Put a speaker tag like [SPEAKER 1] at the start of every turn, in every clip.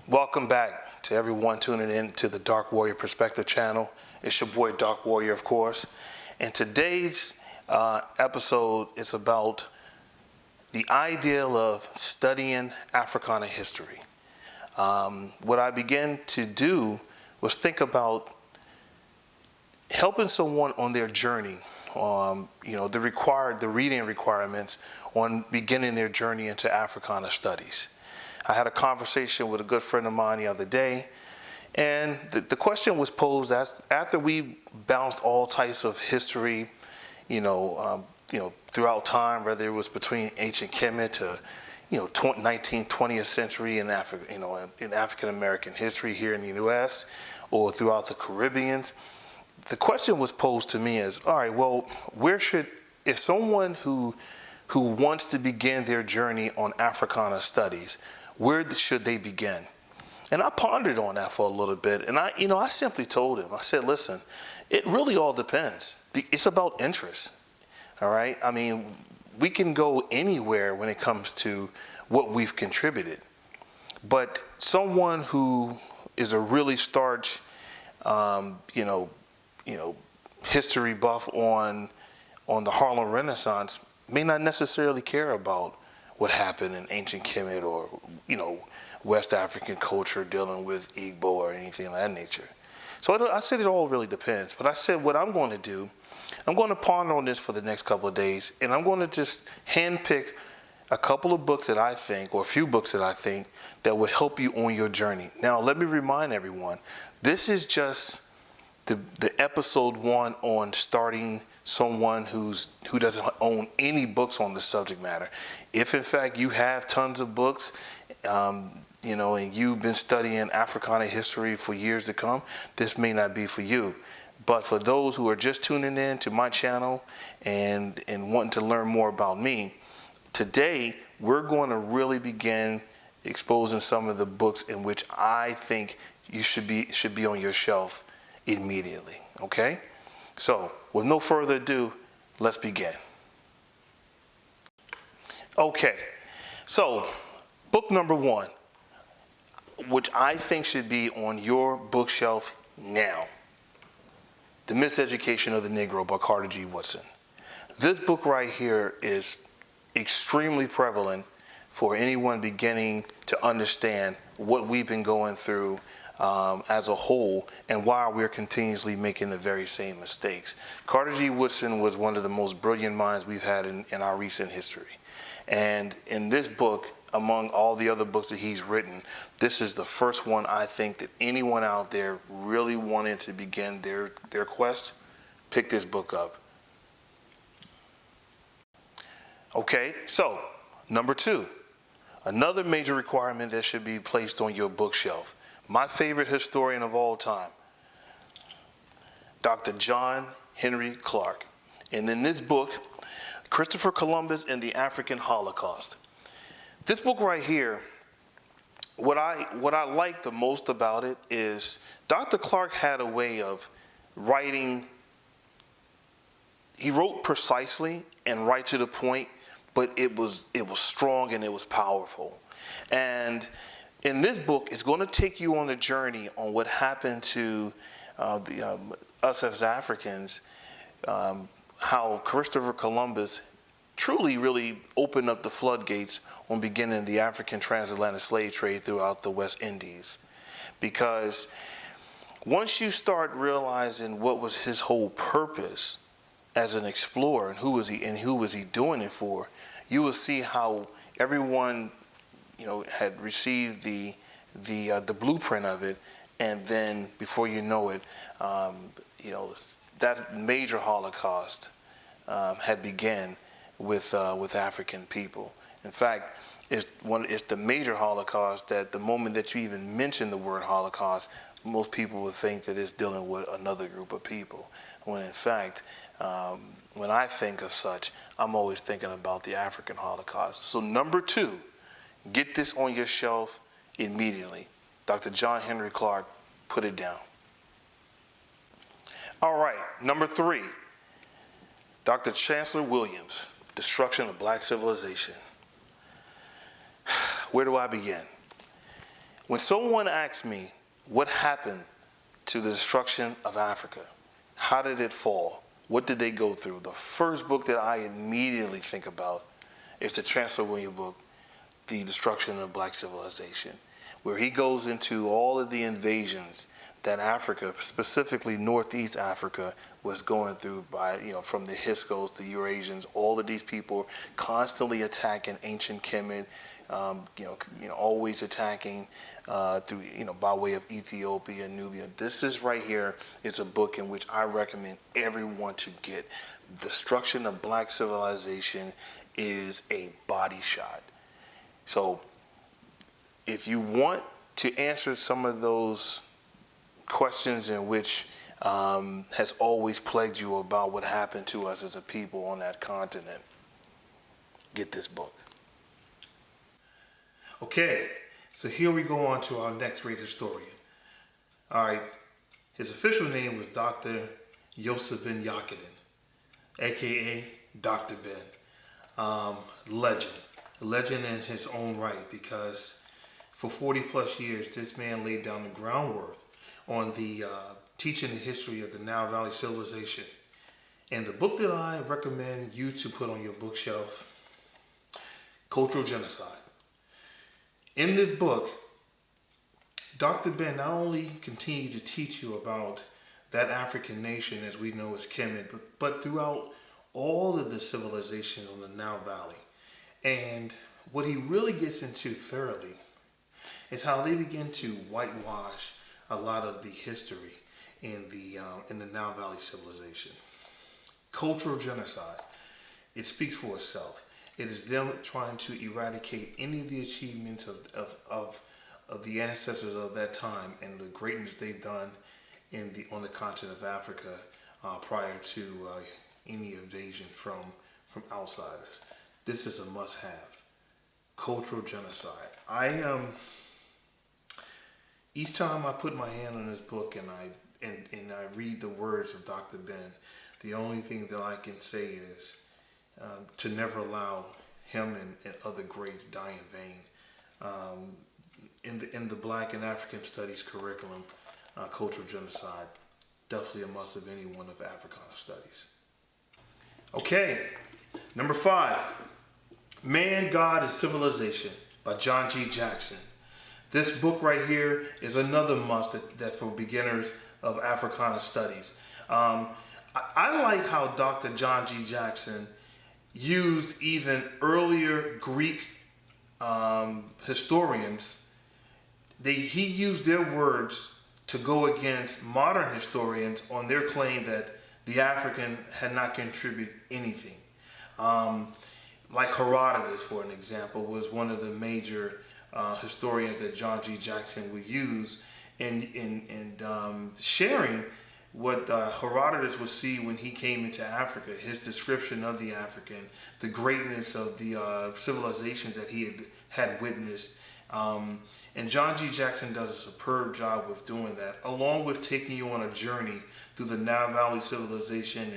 [SPEAKER 1] Welcome back to everyone tuning in to the Dark Warrior Perspective channel. It's your boy Dark Warrior, of course. And today's episode is about the ideal of studying Africana history. What I began to do was think about helping someone on their journey, the reading requirements on beginning their journey into Africana Studies. I had a conversation with a good friend of mine the other day, and the question was posed after we bounced all types of history, throughout time, whether it was between ancient Kemet to 19th, 20th century in Africa, in African American history here in the U.S. or throughout the Caribbean. The question was posed to me as, all right, well, if someone who wants to begin their journey on Africana Studies, where should they begin? And I pondered on that for a little bit, and I simply told him, I said, listen, it really all depends. It's about interest, all right? I mean, we can go anywhere when it comes to what we've contributed, but someone who is a really starch, history buff on the Harlem Renaissance may not necessarily care about what happened in ancient Kemet or, West African culture dealing with Igbo or anything of that nature. So I said it all really depends. But I said what I'm going to do, I'm going to ponder on this for the next couple of days, and I'm going to just handpick a couple of books that I think, or a few books that I think, that will help you on your journey. Now, let me remind everyone, this is just the episode 1 on starting someone who doesn't own any books on the subject matter. If in fact you have tons of books, and you've been studying Africana history for years to come, this may not be for you. But for those who are just tuning in to my channel and wanting to learn more about me, today we're going to really begin exposing some of the books in which I think you should be on your shelf immediately. Okay? So, with no further ado, let's begin. Okay, so book number 1, which I think should be on your bookshelf now, The Miseducation of the Negro by Carter G. Woodson. This book right here is extremely prevalent for anyone beginning to understand what we've been going through as a whole, and why we're continuously making the very same mistakes. Carter G. Woodson was one of the most brilliant minds we've had in our recent history. And in this book, among all the other books that he's written, this is the first one I think that anyone out there really wanting to begin their quest, pick this book up. Okay, so number 2, another major requirement that should be placed on your bookshelf. My favorite historian of all time, Dr. John Henry Clarke. And in this book, Christopher Columbus and the African Holocaust. This book right here, what I like the most about it is Dr. Clarke had a way of writing. He wrote precisely and right to the point, but it was strong and it was powerful. And in this book, it's going to take you on a journey on what happened to us as Africans, how Christopher Columbus truly really opened up the floodgates on beginning the African transatlantic slave trade throughout the West Indies. Because once you start realizing what was his whole purpose as an explorer and who was he doing it for, you will see how everyone had received the blueprint of it, and then before you know it, that major Holocaust had begun with African people. In fact, it's the major Holocaust that the moment that you even mention the word Holocaust, most people would think that it's dealing with another group of people. When in fact, when I think of such, I'm always thinking about the African Holocaust. So number 2. Get this on your shelf immediately. Dr. John Henry Clarke, put it down. All right, number 3. Dr. Chancellor Williams, Destruction of Black Civilization. Where do I begin? When someone asks me what happened to the destruction of Africa, how did it fall? What did they go through? The first book that I immediately think about is the Chancellor book, The Destruction of Black Civilization, where he goes into all of the invasions that Africa, specifically Northeast Africa, was going through by, from the Hyksos, the Eurasians, all of these people constantly attacking ancient Kemet, always attacking through, by way of Ethiopia, Nubia. This is right here is a book in which I recommend everyone to get. Destruction of Black Civilization is a body shot. So if you want to answer some of those questions in which has always plagued you about what happened to us as a people on that continent, get this book. Okay, so here we go on to our next great historian. All right, his official name was Dr. Yosef ben-Jochannan, aka Dr. Ben. Legend in his own right, because for 40 plus years, this man laid down the groundwork on the teaching the history of the Nile Valley civilization. And the book that I recommend you to put on your bookshelf, Cultural Genocide. In this book, Dr. Ben not only continued to teach you about that African nation as we know as Kemet, but throughout all of the civilization on the Nile Valley. And what he really gets into thoroughly is how they begin to whitewash a lot of the history in the Nile Valley civilization. Cultural genocide. It speaks for itself. It is them trying to eradicate any of the achievements of the ancestors of that time and the greatness they've done on the continent of Africa prior to any invasion from outsiders. This is a must-have. Cultural genocide. Each time I put my hand on this book and I read the words of Dr. Ben, the only thing that I can say is to never allow him and other greats die in vain. In the Black and African Studies curriculum, cultural genocide, definitely a must of any one of Africana Studies. Okay, number 5, Man, God, and Civilization by John G. Jackson. This book right here is another must that for beginners of Africana Studies. I like how Dr. John G. Jackson used even earlier Greek historians. He used their words to go against modern historians on their claim that the African had not contributed anything. Like Herodotus, for an example, was one of the major historians that John G. Jackson would use in sharing what Herodotus would see when he came into Africa, his description of the African, the greatness of the civilizations that he had witnessed. And John G. Jackson does a superb job with doing that, along with taking you on a journey through the Nile Valley civilization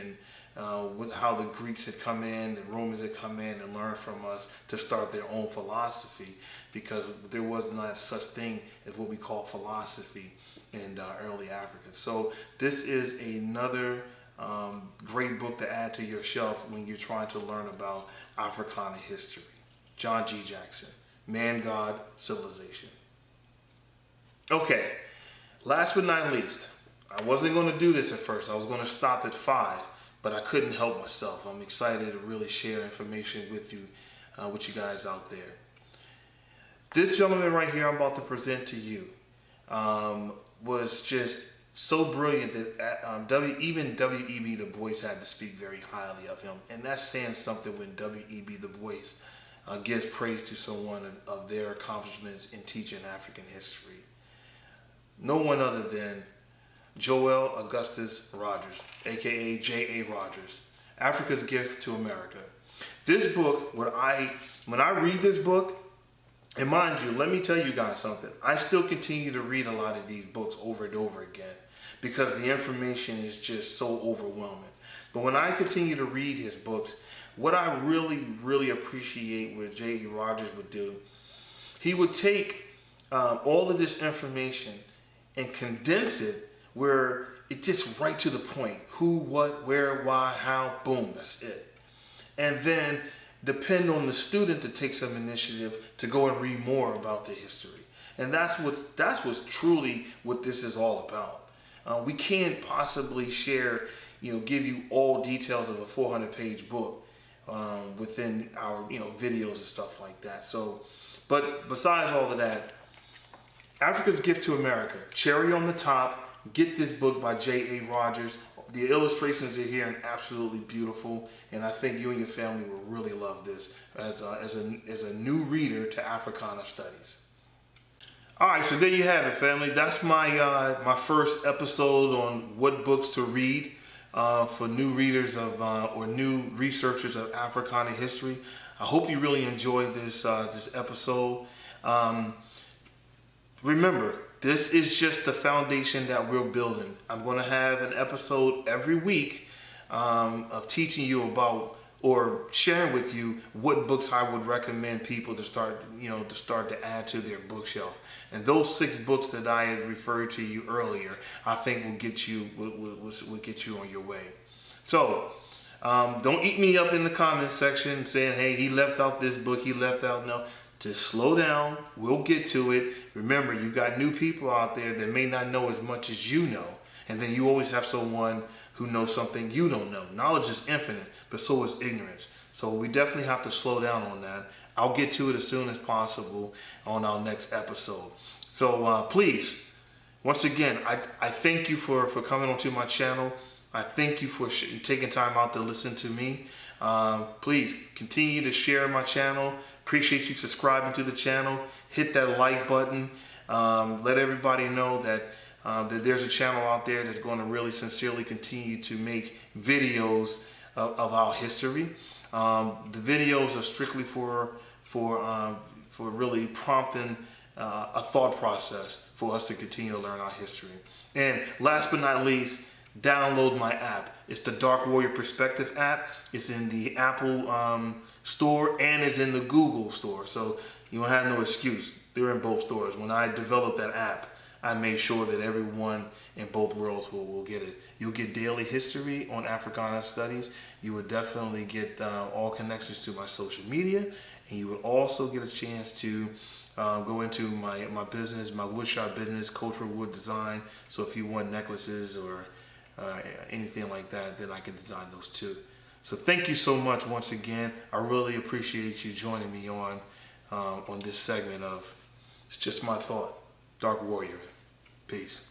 [SPEAKER 1] and with how the Greeks had come in, the Romans had come in and learned from us to start their own philosophy, because there was not such thing as what we call philosophy in early Africa. So this is another great book to add to your shelf when you're trying to learn about Africana history. John G. Jackson, Man, God, Civilization. Okay, last but not least, I wasn't going to do this at first. I was going to stop at 5. But I couldn't help myself. I'm excited to really share information with you guys out there. This gentleman right here I'm about to present to you was just so brilliant that even W.E.B. Du Bois had to speak very highly of him. And that's saying something when W.E.B. Du Bois gives praise to someone of their accomplishments in teaching African history. No one other than Joel Augustus Rogers, aka J.A. Rogers, Africa's Gift to America. This book, when I read this book, and mind you, let me tell you guys something. I still continue to read a lot of these books over and over again because the information is just so overwhelming. But when I continue to read his books, what I really, really appreciate what J.A. Rogers would do, he would take all of this information and condense it where it's just right to the point. Who, what, where, why, how, boom, that's it. And then depend on the student to take some initiative to go and read more about the history. And that's what's truly what this is all about. We can't possibly share, give you all details of a 400-page book within our, videos and stuff like that. So, but besides all of that, Africa's Gift to America, cherry on the top. Get this book by J.A. Rogers. The illustrations are here and absolutely beautiful, and I think you and your family will really love this as a new reader to Africana Studies. All right, so there you have it, family. That's my my first episode on what books to read for new readers of or new researchers of Africana history. I hope you really enjoyed this episode. Remember, this is just the foundation that we're building. I'm going to have an episode every week of teaching you about or sharing with you what books I would recommend people to start to add to their bookshelf. And those 6 books that I had referred to you earlier, I think will get you on your way. So don't eat me up in the comment section saying, hey, he left out this book, he left out. No. Just slow down. We'll get to it. Remember, you got new people out there that may not know as much as you know. And then you always have someone who knows something you don't know. Knowledge is infinite, but so is ignorance. So we definitely have to slow down on that. I'll get to it as soon as possible on our next episode. So please, once again, I thank you for coming onto my channel. I thank you for taking time out to listen to me. Please continue to share my channel. Appreciate you subscribing to the channel. Hit that like button. Let everybody know that there's a channel out there that's going to really sincerely continue to make videos of our history. The videos are strictly for really prompting a thought process for us to continue to learn our history. And last but not least, download my app. It's the Dark Warrior Perspective app. It's in the Apple store and it's in the Google store. So you don't have no excuse. They're in both stores. When I developed that app, I made sure that everyone in both worlds will get it. You'll get daily history on Africana Studies. You would definitely get all connections to my social media. And you would also get a chance to go into my business, my woodshop business, cultural wood design. So if you want necklaces or anything like that, then I can design those too. So thank you so much once again. I really appreciate you joining me on this segment of It's Just My Thought, Dark Warrior. Peace.